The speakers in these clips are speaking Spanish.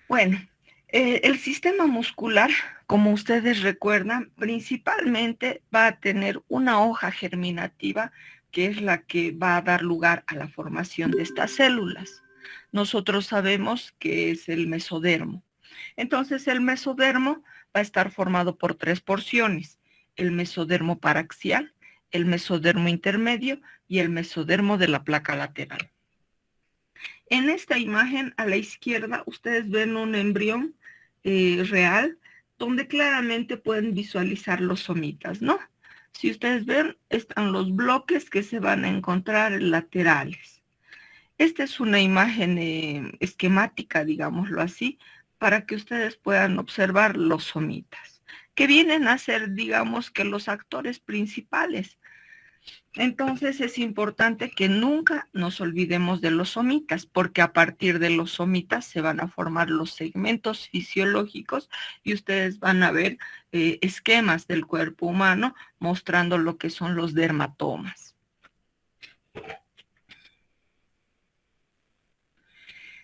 Bueno, el sistema muscular, como ustedes recuerdan, principalmente va a tener una hoja germinativa que es la que va a dar lugar a la formación de estas células. Nosotros sabemos que es el mesodermo. Entonces, el mesodermo va a estar formado por tres porciones: el mesodermo paraxial, el mesodermo intermedio y el mesodermo de la placa lateral. En esta imagen a la izquierda ustedes ven un embrión real donde claramente pueden visualizar los somitas, ¿no? Si ustedes ven, están los bloques que se van a encontrar laterales. Esta es una imagen esquemática, digámoslo así, para que ustedes puedan observar los somitas, que vienen a ser, digamos, que los actores principales. Entonces es importante que nunca nos olvidemos de los somitas, porque a partir de los somitas se van a formar los segmentos fisiológicos y ustedes van a ver esquemas del cuerpo humano mostrando lo que son los dermatomas.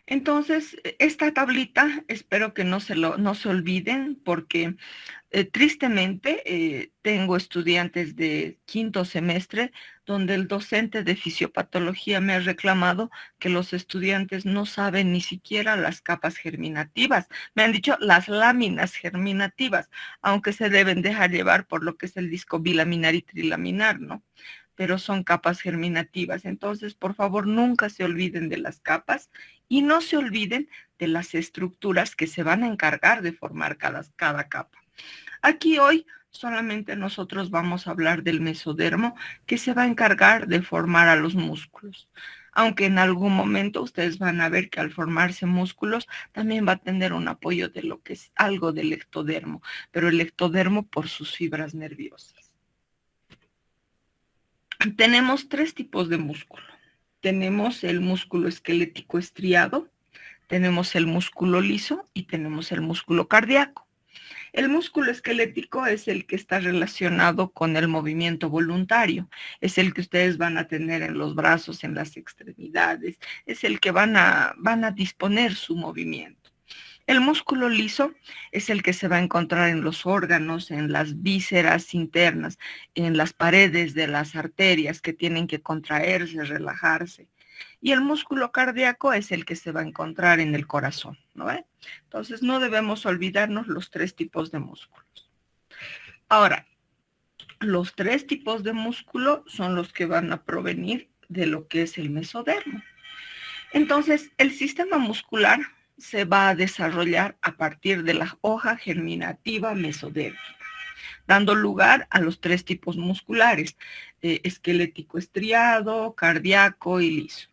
Entonces, esta tablita espero que no se olviden, porque tristemente tengo estudiantes de quinto semestre donde el docente de fisiopatología me ha reclamado que los estudiantes no saben ni siquiera las capas germinativas. Me han dicho las láminas germinativas, aunque se deben dejar llevar por lo que es el disco bilaminar y trilaminar, ¿no? Pero son capas germinativas. Entonces, por favor, nunca se olviden de las capas y no se olviden de las estructuras que se van a encargar de formar cada capa. Aquí hoy solamente nosotros vamos a hablar del mesodermo, que se va a encargar de formar a los músculos. Aunque en algún momento ustedes van a ver que al formarse músculos también va a tener un apoyo de lo que es algo del ectodermo, pero el ectodermo por sus fibras nerviosas. Tenemos tres tipos de músculo. Tenemos el músculo esquelético estriado, tenemos el músculo liso y tenemos el músculo cardíaco. El músculo esquelético es el que está relacionado con el movimiento voluntario, es el que ustedes van a tener en los brazos, en las extremidades, es el que van a disponer su movimiento. El músculo liso es el que se va a encontrar en los órganos, en las vísceras internas, en las paredes de las arterias que tienen que contraerse, relajarse. Y el músculo cardíaco es el que se va a encontrar en el corazón, ¿no ve? Entonces no debemos olvidarnos los tres tipos de músculos. Ahora, los tres tipos de músculo son los que van a provenir de lo que es el mesodermo. Entonces, el sistema muscular se va a desarrollar a partir de la hoja germinativa mesodérmica, dando lugar a los tres tipos musculares: esquelético estriado, cardíaco y liso.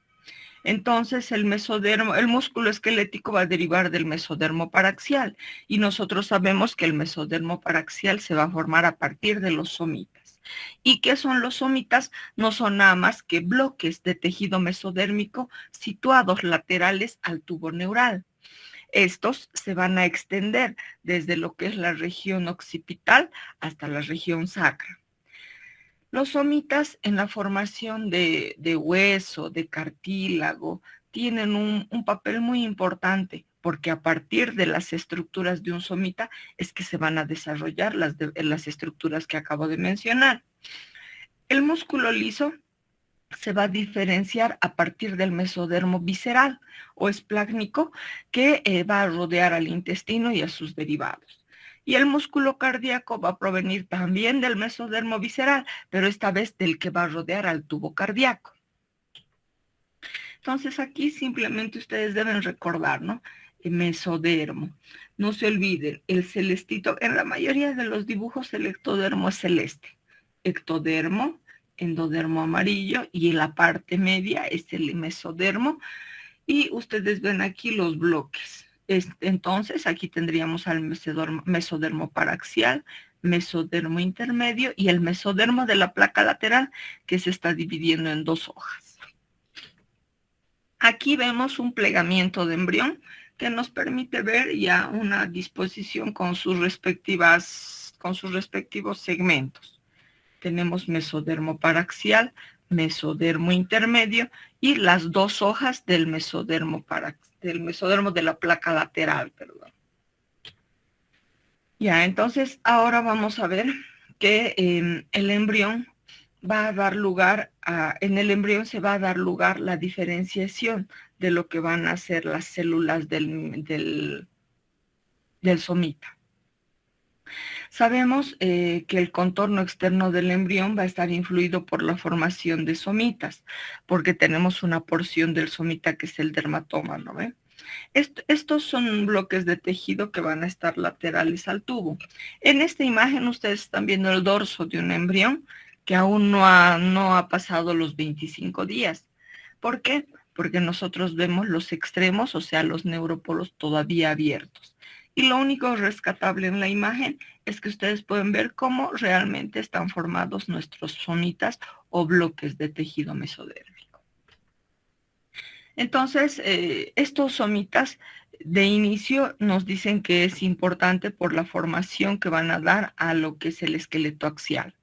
Entonces, el músculo esquelético va a derivar del mesodermo paraxial, y nosotros sabemos que el mesodermo paraxial se va a formar a partir de los somitas. ¿Y qué son los somitas? No son nada más que bloques de tejido mesodérmico situados laterales al tubo neural. Estos se van a extender desde lo que es la región occipital hasta la región sacra. Los somitas en la formación de hueso, de cartílago, tienen un papel muy importante, porque a partir de las estructuras de un somita es que se van a desarrollar las estructuras que acabo de mencionar. El músculo liso se va a diferenciar a partir del mesodermo visceral o esplácnico, que va a rodear al intestino y a sus derivados. Y el músculo cardíaco va a provenir también del mesodermo visceral, pero esta vez del que va a rodear al tubo cardíaco. Entonces aquí simplemente ustedes deben recordar, ¿no? El mesodermo. No se olviden, el celestito, en la mayoría de los dibujos el ectodermo es celeste. Ectodermo, endodermo amarillo, y en la parte media es el mesodermo, y ustedes ven aquí los bloques. Entonces aquí tendríamos al mesodermo paraxial, mesodermo intermedio y el mesodermo de la placa lateral, que se está dividiendo en dos hojas. Aquí vemos un plegamiento de embrión que nos permite ver ya una disposición con sus respectivos segmentos. Tenemos mesodermo paraxial, mesodermo intermedio y las dos hojas del mesodermo del mesodermo de la placa lateral, perdón. Ya, entonces ahora vamos a ver que el embrión va a dar lugar en el embrión se va a dar lugar la diferenciación de lo que van a ser las células del somita. Sabemos que el contorno externo del embrión va a estar influido por la formación de somitas, porque tenemos una porción del somita que es el dermatoma, ¿no ve? Estos son bloques de tejido que van a estar laterales al tubo. En esta imagen ustedes están viendo el dorso de un embrión que aún no ha pasado los 25 días. ¿Por qué? Porque nosotros vemos los extremos, o sea, los neuropolos todavía abiertos. Y lo único rescatable en la imagen es que ustedes pueden ver cómo realmente están formados nuestros somitas o bloques de tejido mesodérmico. Entonces, estos somitas de inicio nos dicen que es importante por la formación que van a dar a lo que es el esqueleto axial.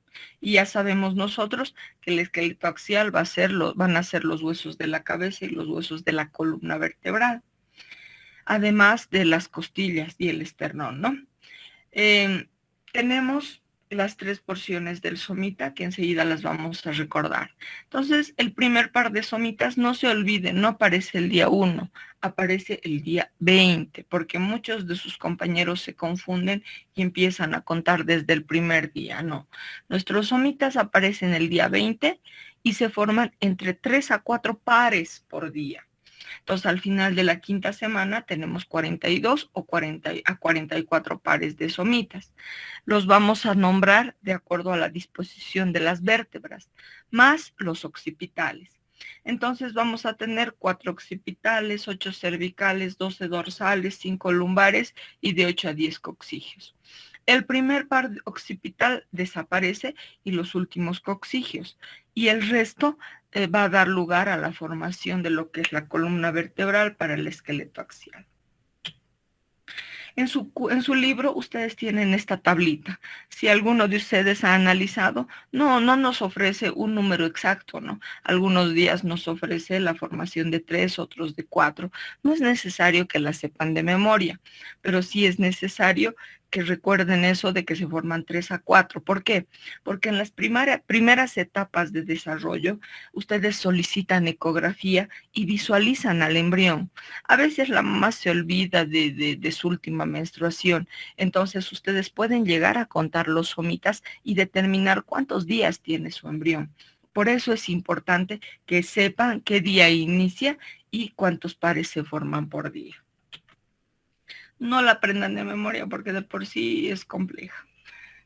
Y ya sabemos nosotros que el esqueleto axial van a ser los huesos de la cabeza y los huesos de la columna vertebral, además de las costillas y el esternón, ¿no? Tenemos las 3 porciones del somita que enseguida las vamos a recordar. Entonces, el primer par de somitas, no se olviden, no aparece el día 1, aparece el día 20, porque muchos de sus compañeros se confunden y empiezan a contar desde el primer día. No, nuestros somitas aparecen el día 20 y se forman entre 3 a 4 pares por día. Entonces, al final de la quinta semana tenemos 42 o 40 a 44 pares de somitas. Los vamos a nombrar de acuerdo a la disposición de las vértebras, más los occipitales. Entonces vamos a tener 4 occipitales, 8 cervicales, 12 dorsales, 5 lumbares y de 8 a 10 coccigios. El primer par occipital desaparece y los últimos coccigios, y el resto va a dar lugar a la formación de lo que es la columna vertebral para el esqueleto axial. En su libro ustedes tienen esta tablita. Si alguno de ustedes ha analizado, no nos ofrece un número exacto, ¿no? Algunos días nos ofrece la formación de 3, otros de 4. No es necesario que la sepan de memoria, pero sí es necesario que recuerden eso de que se forman 3 a 4. ¿Por qué? Porque en las primeras etapas de desarrollo, ustedes solicitan ecografía y visualizan al embrión. A veces la mamá se olvida de su última menstruación, entonces ustedes pueden llegar a contar los somitas y determinar cuántos días tiene su embrión. Por eso es importante que sepan qué día inicia y cuántos pares se forman por día. No la aprendan de memoria porque de por sí es compleja.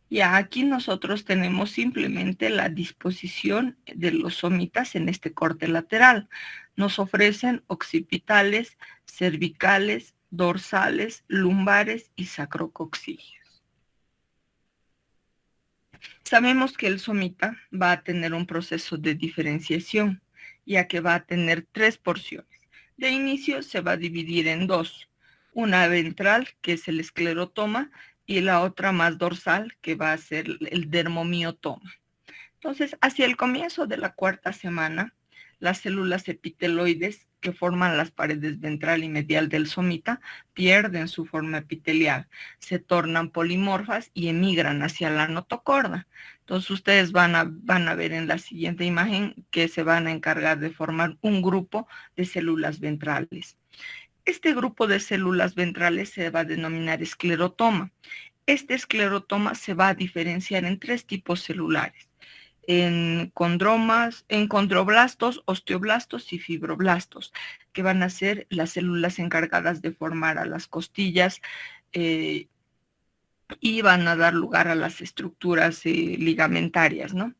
Ya aquí nosotros tenemos simplemente la disposición de los somitas en este corte lateral. Nos ofrecen occipitales, cervicales, dorsales, lumbares y sacrococcígeos. Sabemos que el somita va a tener un proceso de diferenciación, ya que va a tener 3 porciones. De inicio se va a dividir en 2. Una ventral, que es el esclerotoma, y la otra más dorsal, que va a ser el dermomiotoma. Entonces, hacia el comienzo de la 4ª semana, las células epiteloides que forman las paredes ventral y medial del somita pierden su forma epitelial, se tornan polimorfas y emigran hacia la notocorda. Entonces, ustedes van a ver en la siguiente imagen que se van a encargar de formar un grupo de células ventrales. Este grupo de células ventrales se va a denominar esclerotoma. Este esclerotoma se va a diferenciar en 3 tipos celulares: en condroblastos, osteoblastos y fibroblastos, que van a ser las células encargadas de formar a las costillas y van a dar lugar a las estructuras ligamentarias, ¿no?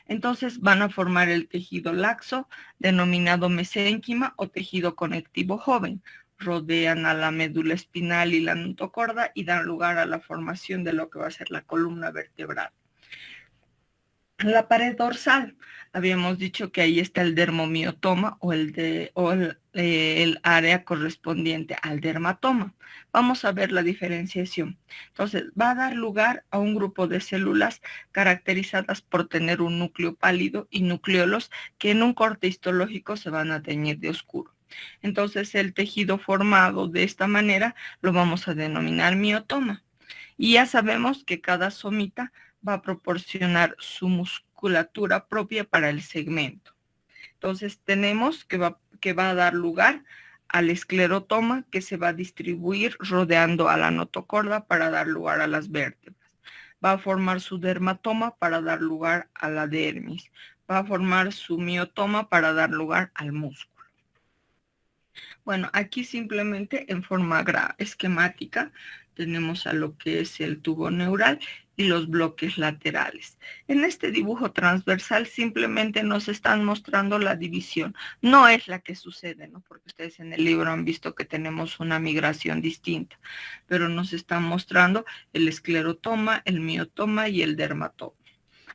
Entonces van a formar el tejido laxo, denominado mesénquima o tejido conectivo joven. Rodean a la médula espinal y la notocorda y dan lugar a la formación de lo que va a ser la columna vertebral. La pared dorsal, habíamos dicho que ahí está el dermomiotoma o el área correspondiente al dermatoma. Vamos a ver la diferenciación. Entonces, va a dar lugar a un grupo de células caracterizadas por tener un núcleo pálido y nucleolos que en un corte histológico se van a teñir de oscuro. Entonces el tejido formado de esta manera lo vamos a denominar miotoma. Y ya sabemos que cada somita va a proporcionar su musculatura propia para el segmento. Entonces tenemos que va a dar lugar al esclerotoma, que se va a distribuir rodeando a la notocorda para dar lugar a las vértebras. Va a formar su dermatoma para dar lugar a la dermis. Va a formar su miotoma para dar lugar al músculo. Bueno, aquí simplemente en forma esquemática tenemos a lo que es el tubo neural y los bloques laterales. En este dibujo transversal simplemente nos están mostrando la división. No es la que sucede, ¿no? Porque ustedes en el libro han visto que tenemos una migración distinta, pero nos están mostrando el esclerotoma, el miotoma y el dermatoma.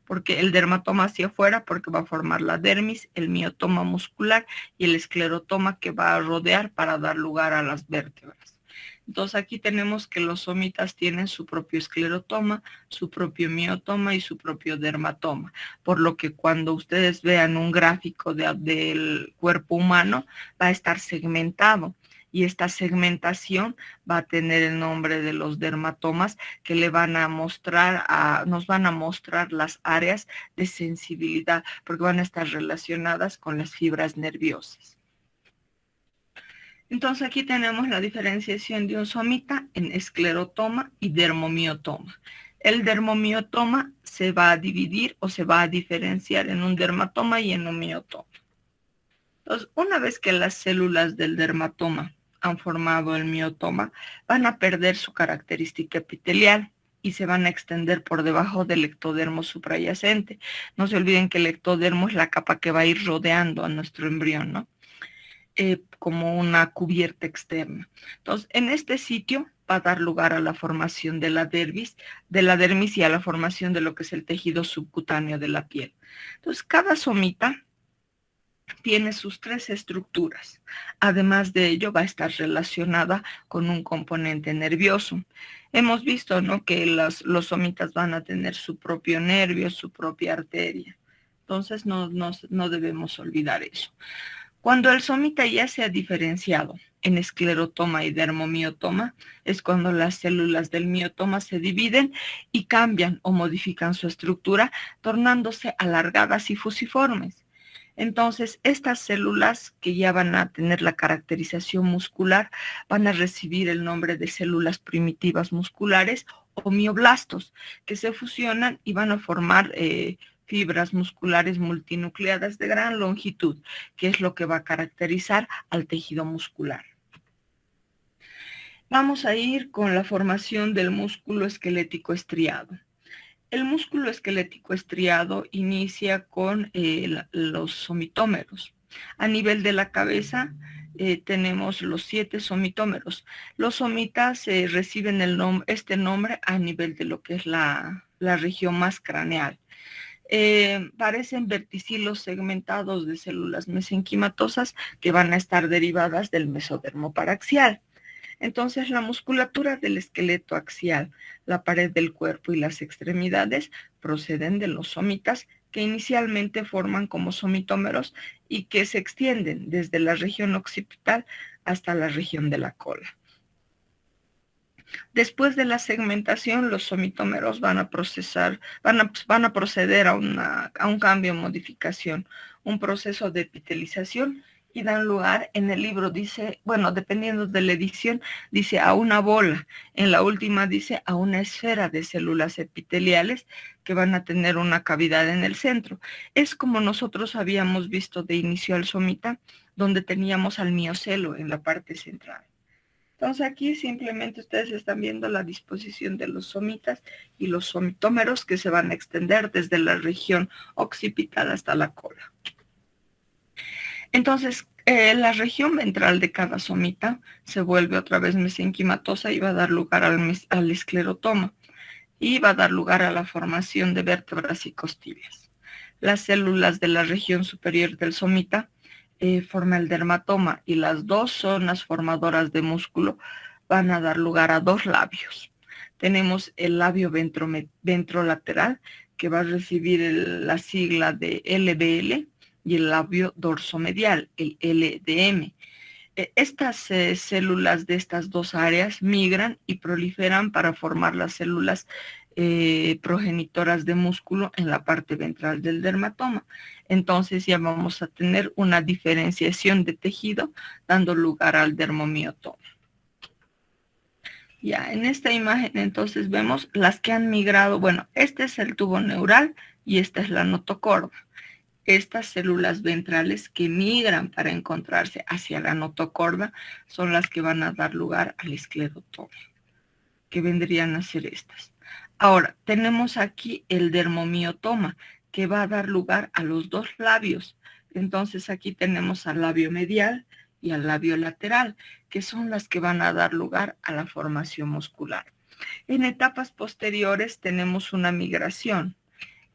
Porque el dermatoma hacia afuera, porque va a formar la dermis, el miotoma muscular y el esclerotoma que va a rodear para dar lugar a las vértebras. Entonces aquí tenemos que los somitas tienen su propio esclerotoma, su propio miotoma y su propio dermatoma, por lo que cuando ustedes vean un gráfico del cuerpo humano va a estar segmentado. Y esta segmentación va a tener el nombre de los dermatomas que le van a mostrar, nos van a mostrar las áreas de sensibilidad, porque van a estar relacionadas con las fibras nerviosas. Entonces aquí tenemos la diferenciación de un somita en esclerotoma y dermomiotoma. El dermomiotoma se va a dividir o se va a diferenciar en un dermatoma y en un miotoma. Entonces, una vez que las células del dermatoma han formado el miotoma, van a perder su característica epitelial y se van a extender por debajo del ectodermo suprayacente. No se olviden que el ectodermo es la capa que va a ir rodeando a nuestro embrión, ¿no? Como una cubierta externa. Entonces, en este sitio va a dar lugar a la formación de la dermis y a la formación de lo que es el tejido subcutáneo de la piel. Entonces, cada somita tiene sus tres estructuras. Además de ello, va a estar relacionada con un componente nervioso. Hemos visto, ¿no?, que los somitas van a tener su propio nervio, su propia arteria. Entonces, no debemos olvidar eso. Cuando el somita ya se ha diferenciado en esclerotoma y dermomiotoma, es cuando las células del miotoma se dividen y cambian o modifican su estructura, tornándose alargadas y fusiformes. Entonces, estas células que ya van a tener la caracterización muscular van a recibir el nombre de células primitivas musculares o mioblastos, que se fusionan y van a formar fibras musculares multinucleadas de gran longitud, que es lo que va a caracterizar al tejido muscular. Vamos a ir con la formación del músculo esquelético estriado. El músculo esquelético estriado inicia con los somitómeros. A nivel de la cabeza tenemos los 7 somitómeros. Los somitas reciben este nombre a nivel de lo que es la región más craneal. Parecen verticilos segmentados de células mesenquimatosas que van a estar derivadas del mesodermo paraxial. Entonces, la musculatura del esqueleto axial, la pared del cuerpo y las extremidades proceden de los somitas, que inicialmente forman como somitómeros y que se extienden desde la región occipital hasta la región de la cola. Después de la segmentación, los somitómeros van a proceder a un cambio o modificación, un proceso de epitelización, y dan lugar, en el libro dice, bueno, dependiendo de la edición, dice a una bola, en la última dice a una esfera de células epiteliales que van a tener una cavidad en el centro. Es como nosotros habíamos visto de inicio al somita, donde teníamos al miocelo en la parte central. Entonces aquí simplemente ustedes están viendo la disposición de los somitas y los somitómeros que se van a extender desde la región occipital hasta la cola. Entonces, la región ventral de cada somita se vuelve otra vez mesenquimatosa y va a dar lugar al esclerotoma y va a dar lugar a la formación de vértebras y costillas. Las células de la región superior del somita forman el dermatoma y las dos zonas formadoras de músculo van a dar lugar a 2 labios. Tenemos el labio ventrolateral, que va a recibir la sigla de LVL, y el labio dorsomedial, el LDM. Estas células de estas dos áreas migran y proliferan para formar las células progenitoras de músculo en la parte ventral del dermatoma. Entonces ya vamos a tener una diferenciación de tejido dando lugar al dermomiotoma. Ya, en esta imagen entonces vemos las que han migrado. Bueno, este es el tubo neural y esta es la notocorda. Estas células ventrales que migran para encontrarse hacia la notocorda son las que van a dar lugar al esclerotoma, que vendrían a ser estas. Ahora, tenemos aquí el dermomiotoma, que va a dar lugar a los dos labios. Entonces aquí tenemos al labio medial y al labio lateral, que son las que van a dar lugar a la formación muscular. En etapas posteriores tenemos una migración.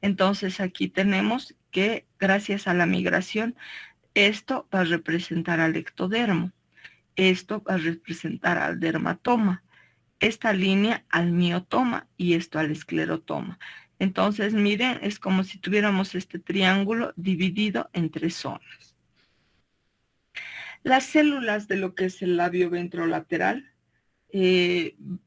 Entonces aquí tenemos que gracias a la migración, esto va a representar al ectodermo, esto va a representar al dermatoma, esta línea al miotoma y esto al esclerotoma. Entonces miren, es como si tuviéramos este triángulo dividido en 3 zonas. Las células de lo que es el labio ventrolateral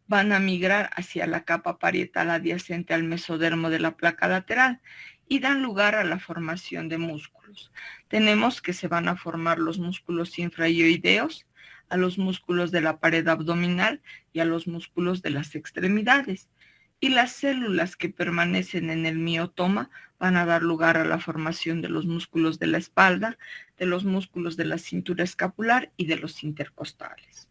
van a migrar hacia la capa parietal adyacente al mesodermo de la placa lateral y dan lugar a la formación de músculos. Tenemos que se van a formar los músculos infraioideos, a los músculos de la pared abdominal y a los músculos de las extremidades. Y las células que permanecen en el miotoma van a dar lugar a la formación de los músculos de la espalda, de los músculos de la cintura escapular y de los intercostales.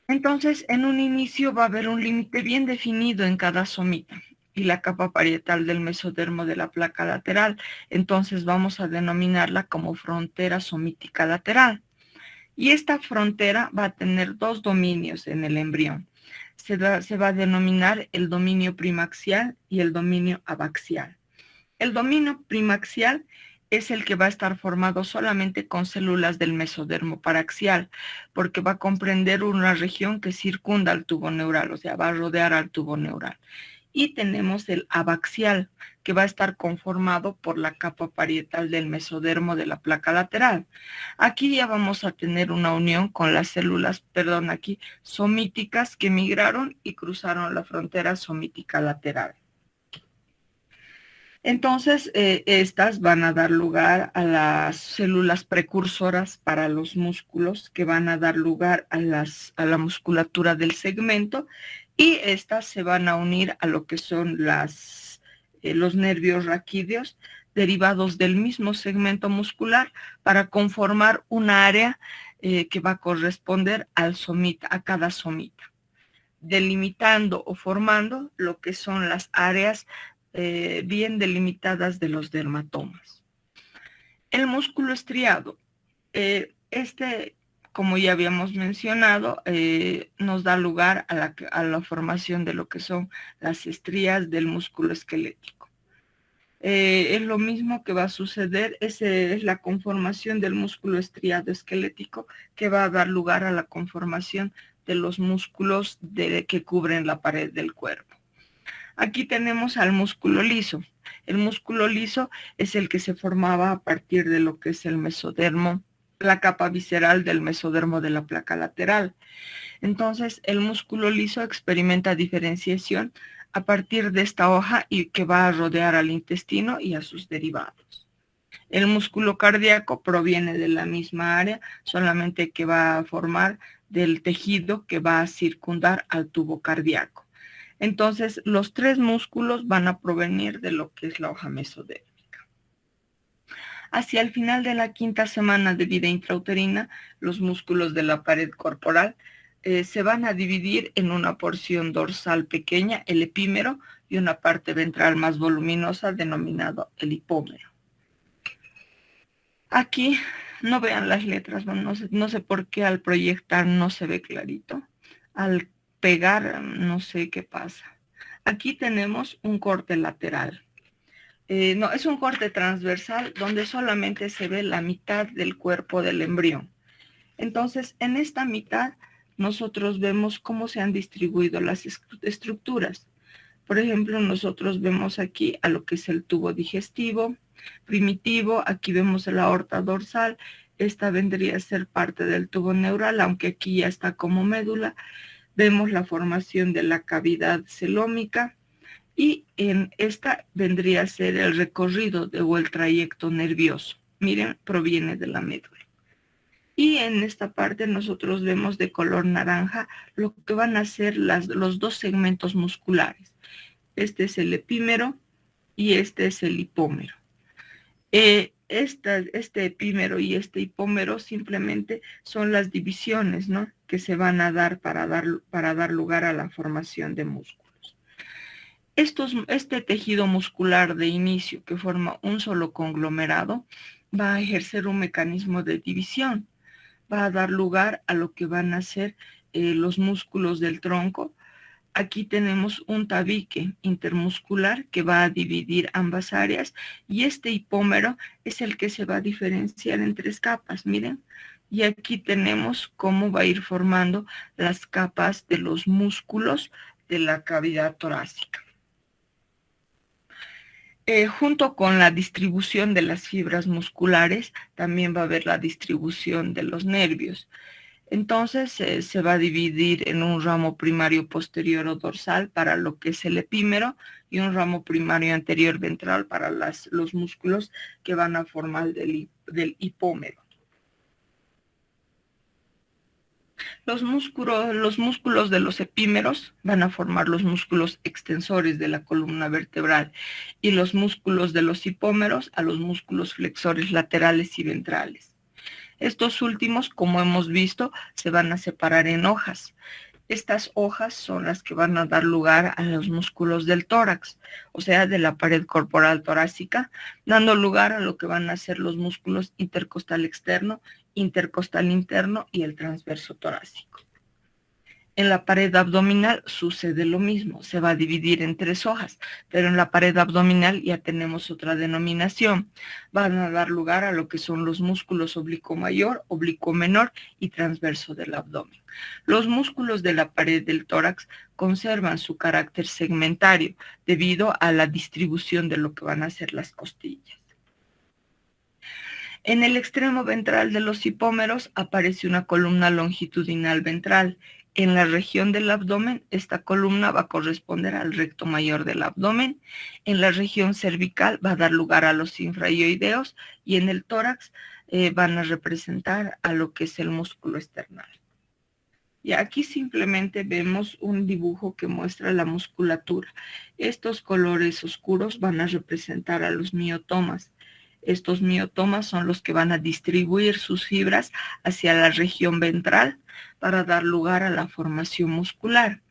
Entonces, en un inicio va a haber un límite bien definido en cada somita y la capa parietal del mesodermo de la placa lateral. Entonces vamos a denominarla como frontera somítica lateral. Y esta frontera va a tener dos dominios en el embrión. Se va a denominar el dominio primaxial y el dominio abaxial. El dominio primaxial es el que va a estar formado solamente con células del mesodermo paraxial, porque va a comprender una región que circunda al tubo neural, o sea, va a rodear al tubo neural. Y tenemos el abaxial, que va a estar conformado por la capa parietal del mesodermo de la placa lateral. Aquí ya vamos a tener una unión con las células, somíticas que migraron y cruzaron la frontera somítica lateral. Entonces, estas van a dar lugar a las células precursoras para los músculos que van a dar lugar a la musculatura del segmento y estas se van a unir a lo que son los nervios raquídeos derivados del mismo segmento muscular para conformar una área que va a corresponder al somita, a cada somita, delimitando o formando lo que son las áreas bien delimitadas de los dermatomas. El músculo estriado, como ya habíamos mencionado, nos da lugar a la formación de lo que son las estrías del músculo esquelético. Es lo mismo que va a suceder, es la conformación del músculo estriado esquelético que va a dar lugar a la conformación de los músculos que cubren la pared del cuerpo. Aquí tenemos al músculo liso. El músculo liso es el que se formaba a partir de lo que es el mesodermo, la capa visceral del mesodermo de la placa lateral. Entonces, el músculo liso experimenta diferenciación a partir de esta hoja y que va a rodear al intestino y a sus derivados. El músculo cardíaco proviene de la misma área, solamente que va a formar del tejido que va a circundar al tubo cardíaco. Entonces, los 3 músculos van a provenir de lo que es la hoja mesodérmica. Hacia el final de la 5ª semana de vida intrauterina, los músculos de la pared corporal se van a dividir en una porción dorsal pequeña, el epímero, y una parte ventral más voluminosa, denominado el hipómero. Aquí no vean las letras, no sé por qué al proyectar no se ve clarito. Al pegar, no sé qué pasa. Aquí tenemos un corte lateral. No, es un corte transversal donde solamente se ve la mitad del cuerpo del embrión. Entonces, en esta mitad nosotros vemos cómo se han distribuido las estructuras. Por ejemplo, nosotros vemos aquí a lo que es el tubo digestivo primitivo, aquí vemos la aorta dorsal, esta vendría a ser parte del tubo neural, aunque aquí ya está como médula. Vemos la formación de la cavidad celómica y en esta vendría a ser el recorrido o el trayecto nervioso. Miren, proviene de la médula. Y en esta parte nosotros vemos de color naranja lo que van a ser los dos segmentos musculares. Este es el epímero y este es el hipómero. Este epímero y este hipómero simplemente son las divisiones, ¿no?, que se van a dar para dar lugar a la formación de músculos. Este tejido muscular de inicio que forma un solo conglomerado va a ejercer un mecanismo de división, va a dar lugar a lo que van a ser los músculos del tronco. Aquí tenemos un tabique intermuscular que va a dividir ambas áreas y este hipómero es el que se va a diferenciar en 3 capas, miren. Y aquí tenemos cómo va a ir formando las capas de los músculos de la cavidad torácica. Junto con la distribución de las fibras musculares, también va a haber la distribución de los nervios. Entonces se va a dividir en un ramo primario posterior o dorsal para lo que es el epímero y un ramo primario anterior ventral para los músculos que van a formar del hipómero. Los músculos de los epímeros van a formar los músculos extensores de la columna vertebral y los músculos de los hipómeros a los músculos flexores laterales y ventrales. Estos últimos, como hemos visto, se van a separar en hojas. Estas hojas son las que van a dar lugar a los músculos del tórax, o sea, de la pared corporal torácica, dando lugar a lo que van a ser los músculos intercostal externo, intercostal interno y el transverso torácico. En la pared abdominal sucede lo mismo, se va a dividir en 3 hojas, pero en la pared abdominal ya tenemos otra denominación. Van a dar lugar a lo que son los músculos oblicuo mayor, oblicuo menor y transverso del abdomen. Los músculos de la pared del tórax conservan su carácter segmentario debido a la distribución de lo que van a ser las costillas. En el extremo ventral de los hipómeros aparece una columna longitudinal ventral. En la región del abdomen, esta columna va a corresponder al recto mayor del abdomen. En la región cervical va a dar lugar a los infrahioideos y en el tórax van a representar a lo que es el músculo esternal. Y aquí simplemente vemos un dibujo que muestra la musculatura. Estos colores oscuros van a representar a los miotomas. Estos miotomas son los que van a distribuir sus fibras hacia la región ventral para dar lugar a la formación muscular.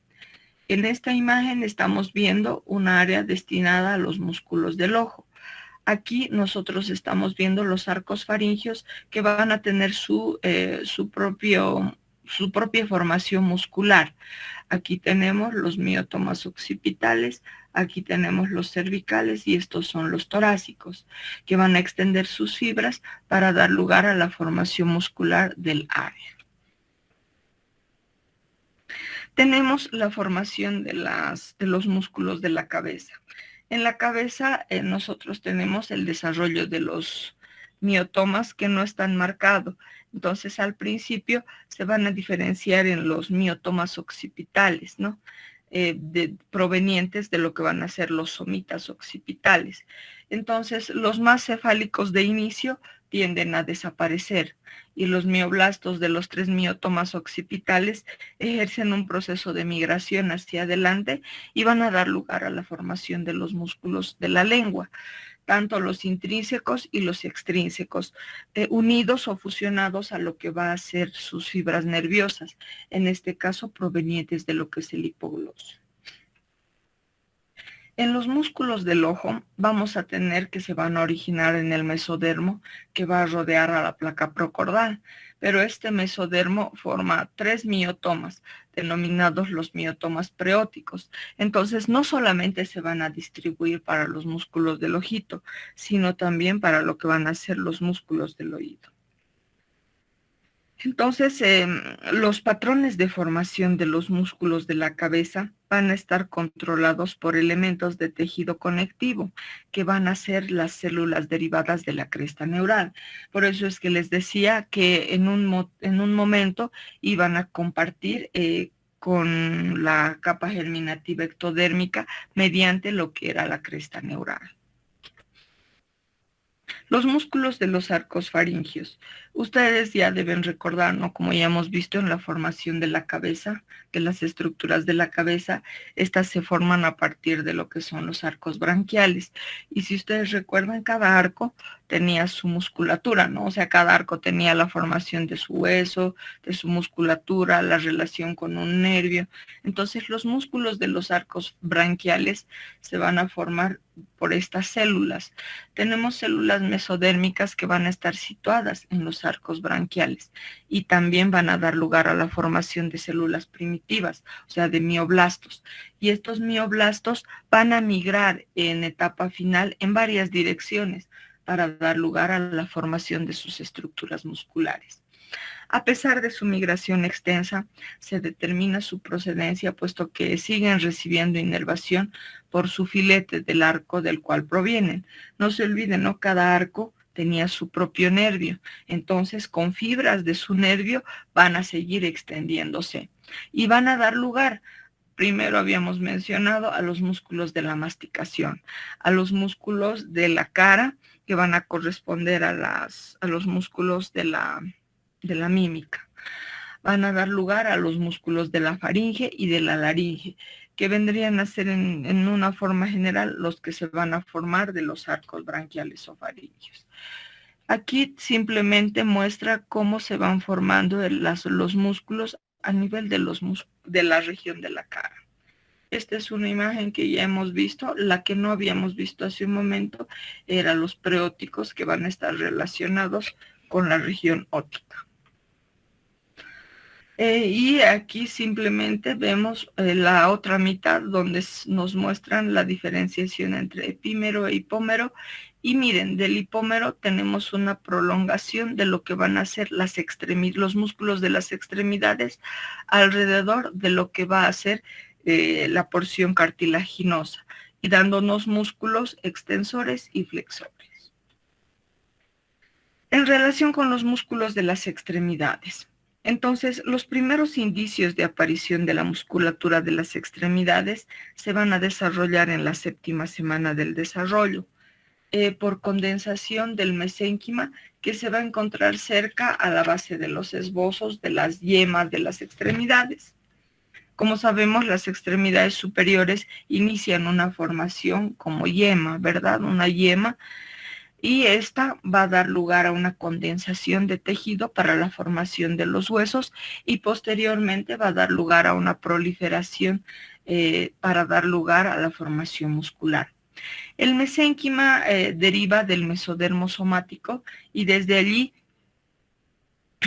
En esta imagen estamos viendo un área destinada a los músculos del ojo. Aquí nosotros estamos viendo los arcos faringios que van a tener su propia formación muscular. Aquí tenemos los miotomas occipitales, aquí tenemos los cervicales y estos son los torácicos, que van a extender sus fibras para dar lugar a la formación muscular del área. Tenemos la formación de los músculos de la cabeza. En la cabeza nosotros tenemos el desarrollo de los miotomas que no están marcados. Entonces al principio se van a diferenciar en los miotomas occipitales, ¿no? Provenientes de lo que van a ser los somitas occipitales. Entonces los más cefálicos de inicio tienden a desaparecer y los mioblastos de los 3 miotomas occipitales ejercen un proceso de migración hacia adelante y van a dar lugar a la formación de los músculos de la lengua, tanto los intrínsecos y los extrínsecos, unidos o fusionados a lo que va a ser sus fibras nerviosas, en este caso provenientes de lo que es el hipoglosio. En los músculos del ojo vamos a tener que se van a originar en el mesodermo que va a rodear a la placa procordal, pero este mesodermo forma 3 miotomas, denominados los miotomas preóticos. Entonces no solamente se van a distribuir para los músculos del ojito, sino también para lo que van a ser los músculos del oído. Entonces, los patrones de formación de los músculos de la cabeza van a estar controlados por elementos de tejido conectivo, que van a ser las células derivadas de la cresta neural. Por eso es que les decía que en un momento iban a compartir con la capa germinativa ectodérmica mediante lo que era la cresta neural. Los músculos de los arcos faringios. Ustedes ya deben recordar, ¿no? Como ya hemos visto en la formación de la cabeza, de las estructuras de la cabeza, estas se forman a partir de lo que son los arcos branquiales. Y si ustedes recuerdan, cada arco tenía su musculatura, ¿no? O sea, cada arco tenía la formación de su hueso, de su musculatura, la relación con un nervio. Entonces, los músculos de los arcos branquiales se van a formar por estas células. Tenemos células mesodérmicas que van a estar situadas en los arcos branquiales y también van a dar lugar a la formación de células primitivas, o sea, de mioblastos. Y estos mioblastos van a migrar en etapa final en varias direcciones para dar lugar a la formación de sus estructuras musculares. A pesar de su migración extensa, se determina su procedencia puesto que siguen recibiendo inervación por su filete del arco del cual provienen. No se olviden, ¿no? Cada arco tenía su propio nervio, entonces con fibras de su nervio van a seguir extendiéndose y van a dar lugar. Primero habíamos mencionado a los músculos de la masticación, a los músculos de la cara que van a corresponder a los músculos de la mímica. Van a dar lugar a los músculos de la faringe y de la laringe, que vendrían a ser en una forma general los que se van a formar de los arcos branquiales o faringios. Aquí simplemente muestra cómo se van formando los músculos a nivel de la región de la cara. Esta es una imagen que ya hemos visto. La que no habíamos visto hace un momento eran los preóticos, que van a estar relacionados con la región óptica. Y aquí simplemente vemos la otra mitad donde nos muestran la diferenciación entre epímero e hipómero. Y miren, del hipómero tenemos una prolongación de lo que van a ser los músculos de las extremidades alrededor de lo que va a ser la porción cartilaginosa y dándonos músculos extensores y flexores. En relación con los músculos de las extremidades. Entonces, los primeros indicios de aparición de la musculatura de las extremidades se van a desarrollar en la 7ª semana del desarrollo, por condensación del mesénquima que se va a encontrar cerca a la base de los esbozos de las yemas de las extremidades. Como sabemos, las extremidades superiores inician una formación como yema, ¿verdad? Una yema. Y esta va a dar lugar a una condensación de tejido para la formación de los huesos y posteriormente va a dar lugar a una proliferación para dar lugar a la formación muscular. El mesénquima deriva del mesodermo somático y desde allí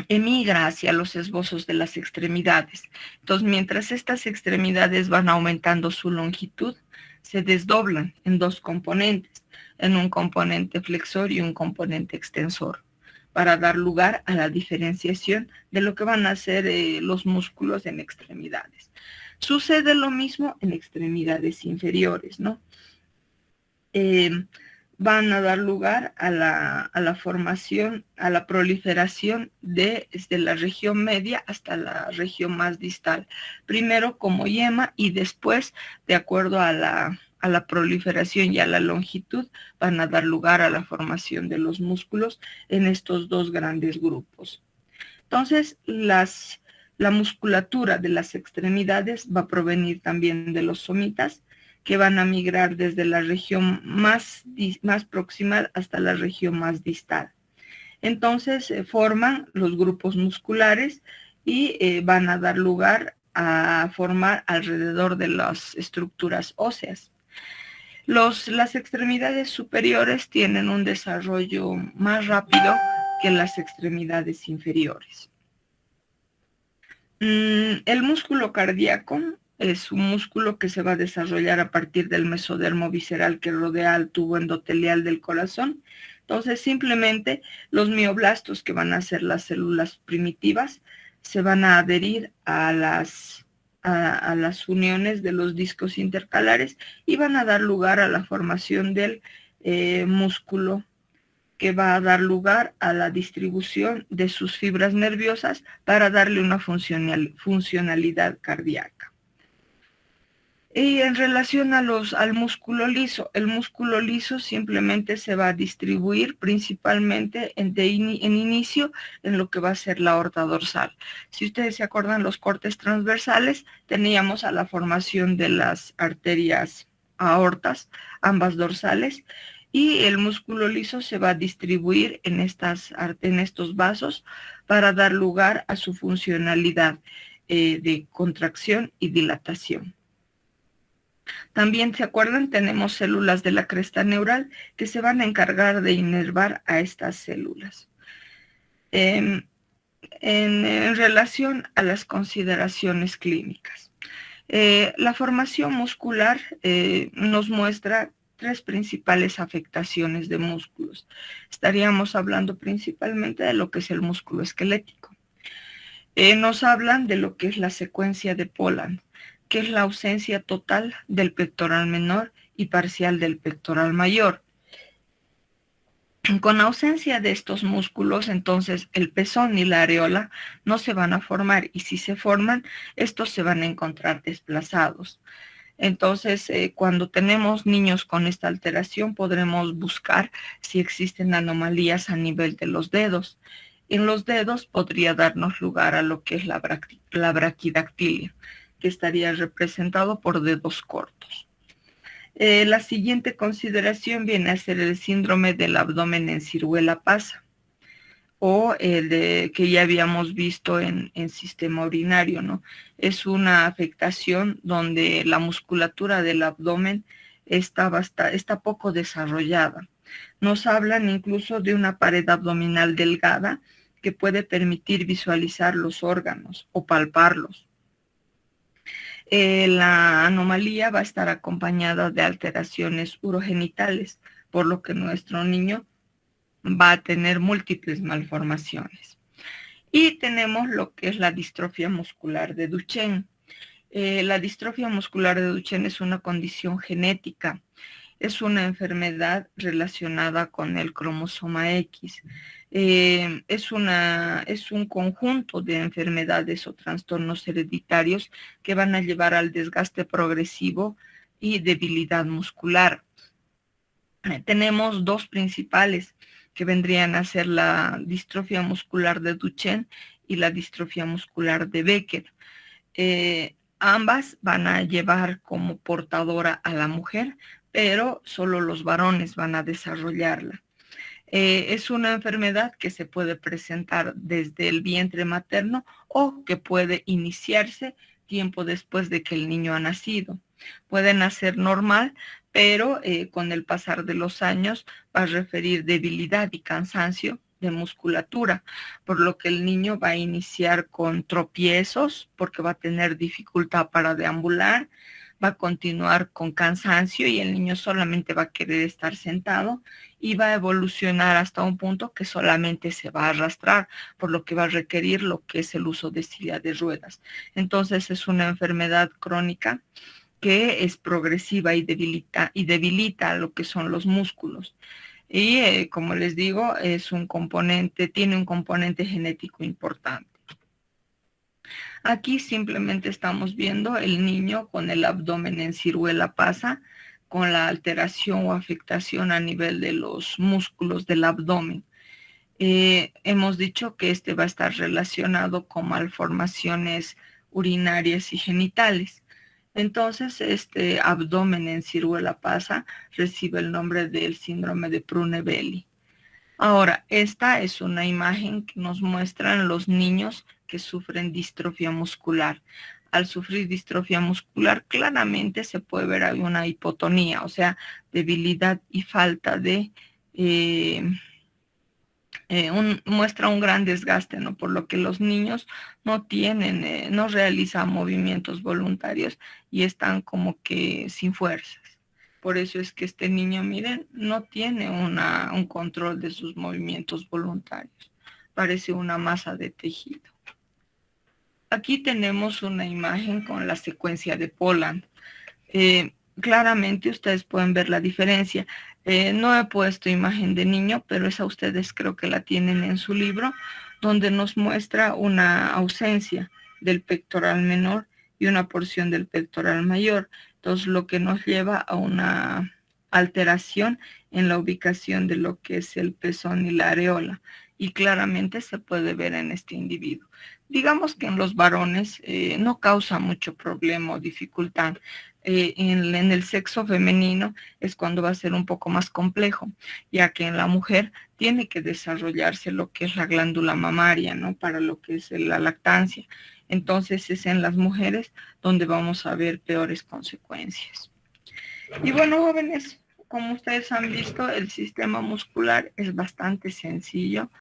emigra hacia los esbozos de las extremidades. Entonces, mientras estas extremidades van aumentando su longitud, se desdoblan en dos componentes, en un componente flexor y un componente extensor, para dar lugar a la diferenciación de lo que van a ser los músculos en extremidades. Sucede lo mismo en extremidades inferiores, ¿no? Van a dar lugar a la formación, a la proliferación desde la región media hasta la región más distal. Primero como yema y después, de acuerdo a la proliferación y a la longitud, van a dar lugar a la formación de los músculos en estos dos grandes grupos. Entonces, la musculatura de las extremidades va a provenir también de los somitas, que van a migrar desde la región más proximal hasta la región más distal. Entonces se forman los grupos musculares y van a dar lugar a formar alrededor de las estructuras óseas. Las extremidades superiores tienen un desarrollo más rápido que las extremidades inferiores. El músculo cardíaco es un músculo que se va a desarrollar a partir del mesodermo visceral que rodea al tubo endotelial del corazón. Entonces, simplemente los mioblastos, que van a ser las células primitivas, se van a adherir a a las uniones de los discos intercalares y van a dar lugar a la formación del músculo, que va a dar lugar a la distribución de sus fibras nerviosas para darle una funcionalidad cardíaca. Y en relación al músculo liso, el músculo liso simplemente se va a distribuir principalmente en inicio en lo que va a ser la aorta dorsal. Si ustedes se acuerdan, los cortes transversales teníamos a la formación de las arterias aortas, ambas dorsales, y el músculo liso se va a distribuir en estos vasos para dar lugar a su funcionalidad de contracción y dilatación. También, ¿se acuerdan? Tenemos células de la cresta neural que se van a encargar de inervar a estas células. En relación a las consideraciones clínicas, la formación muscular nos muestra tres principales afectaciones de músculos. Estaríamos hablando principalmente de lo que es el músculo esquelético. Nos hablan de lo que es la secuencia de Poland, que es la ausencia total del pectoral menor y parcial del pectoral mayor. Con ausencia de estos músculos, entonces el pezón y la areola no se van a formar, y si se forman, estos se van a encontrar desplazados. Entonces, cuando tenemos niños con esta alteración, podremos buscar si existen anomalías a nivel de los dedos. En los dedos podría darnos lugar a lo que es la braquidactilia, que estaría representado por dedos cortos. La siguiente consideración viene a ser el síndrome del abdomen en ciruela pasa, o el que ya habíamos visto en sistema urinario, ¿no? Es una afectación donde la musculatura del abdomen está poco desarrollada. Nos hablan incluso de una pared abdominal delgada que puede permitir visualizar los órganos o palparlos. La anomalía va a estar acompañada de alteraciones urogenitales, por lo que nuestro niño va a tener múltiples malformaciones. Y tenemos lo que es la distrofia muscular de Duchenne. La distrofia muscular de Duchenne es una condición genética. Es una enfermedad relacionada con el cromosoma X. Es un conjunto de enfermedades o trastornos hereditarios que van a llevar al desgaste progresivo y debilidad muscular. Tenemos dos principales que vendrían a ser la distrofia muscular de Duchenne y la distrofia muscular de Becker. Ambas van a llevar como portadora a la mujer, pero solo los varones van a desarrollarla. Es una enfermedad que se puede presentar desde el vientre materno o que puede iniciarse tiempo después de que el niño ha nacido. Puede nacer normal, pero con el pasar de los años va a referir debilidad y cansancio de musculatura, por lo que el niño va a iniciar con tropiezos, porque va a tener dificultad para deambular, va a continuar con cansancio y el niño solamente va a querer estar sentado, y va a evolucionar hasta un punto que solamente se va a arrastrar, por lo que va a requerir lo que es el uso de silla de ruedas. Entonces es una enfermedad crónica que es progresiva y debilita lo que son los músculos. Y como les digo, tiene un componente genético importante. Aquí simplemente estamos viendo el niño con el abdomen en ciruela pasa, con la alteración o afectación a nivel de los músculos del abdomen. Hemos dicho que este va a estar relacionado con malformaciones urinarias y genitales. Entonces, este abdomen en ciruela pasa recibe el nombre del síndrome de Prunebelli. Ahora, esta es una imagen que nos muestran los niños que sufren distrofia muscular. Al sufrir distrofia muscular, claramente se puede ver una hipotonía, o sea, debilidad y falta de... muestra un gran desgaste, ¿no? Por lo que los niños no realizan movimientos voluntarios y están como que sin fuerzas. Por eso es que este niño, miren, no tiene un control de sus movimientos voluntarios. Parece una masa de tejido. Aquí tenemos una imagen con la secuencia de Poland. Claramente ustedes pueden ver la diferencia. No he puesto imagen de niño, pero esa ustedes creo que la tienen en su libro, donde nos muestra una ausencia del pectoral menor y una porción del pectoral mayor. Entonces, lo que nos lleva a una alteración en la ubicación de lo que es el pezón y la areola. Y claramente se puede ver en este individuo. Digamos que en los varones no causa mucho problema o dificultad. En el sexo femenino es cuando va a ser un poco más complejo, ya que en la mujer tiene que desarrollarse lo que es la glándula mamaria, ¿no? Para lo que es la lactancia. Entonces es en las mujeres donde vamos a ver peores consecuencias. Y bueno, jóvenes, como ustedes han visto, el sistema muscular es bastante sencillo,